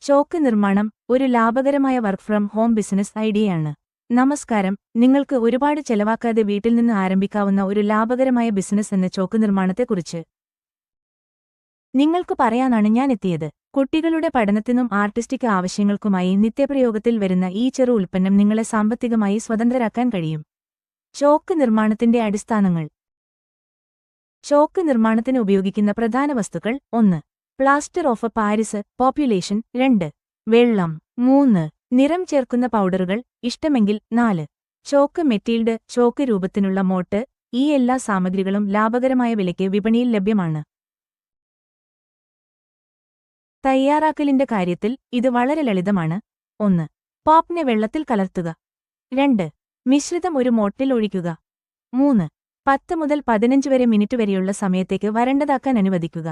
Chalk നിർമ്മാണം ഒരു ലാഭകരമായ വർക്ക് ഫ്രം ഹോം ബിസിനസ് ഐഡിയയാണ്. നമസ്കാരം, നിങ്ങൾക്ക് ഒരുപാട് ചെലവാക്കാതെ വീട്ടിൽ നിന്ന് ആരംഭിക്കാവുന്ന ഒരു ലാഭകരമായ ബിസിനസ് എന്ന ചോക്ക് നിർമ്മാണത്തെക്കുറിച്ച് നിങ്ങൾക്ക് പറയാനാണ് ഞാൻ എത്തിയത്. കുട്ടികളുടെ പഠനത്തിനും ആർട്ടിസ്റ്റിക് ആവശ്യങ്ങൾക്കുമായി നിത്യപ്രയോഗത്തിൽ വരുന്ന ഈ ചെറു ഉൽപ്പന്നം നിങ്ങളെ സാമ്പത്തികമായി സ്വതന്ത്രരാക്കാൻ കഴിയും. ചോക്ക് നിർമ്മാണത്തിന്റെ അടിസ്ഥാനങ്ങൾ. ചോക്ക് നിർമ്മാണത്തിന് ഉപയോഗിക്കുന്ന പ്രധാന വസ്തുക്കൾ: 1. Plaster of Paris population. 2. വെള്ളം. 3. നിറം ചേർക്കുന്ന പൗഡറുകൾ, ഇഷ്ടമെങ്കിൽ 4. ചോക്ക് മെറ്റീൽഡ് ചോക്ക് രൂപത്തിനുള്ള മോട്ട്. ഈ എല്ലാ സാമഗ്രികളും ലാഭകരമായ വിലയ്ക്ക് വിപണിയിൽ ലഭ്യമാണ്. തയ്യാറാക്കലിന്റെ കാര്യത്തിൽ ഇത് വളരെ ലളിതമാണ്. 1. പോപ്നെ വെള്ളത്തിൽ കലർത്തുക. 2. മിശ്രിതം ഒരു മോട്ടിൽ ഒഴിക്കുക. 3. 10 മുതൽ 15 വരെ മിനിറ്റ് വരെയുള്ള സമയത്തേക്ക് വരണ്ടതാക്കാൻ അനുവദിക്കുക.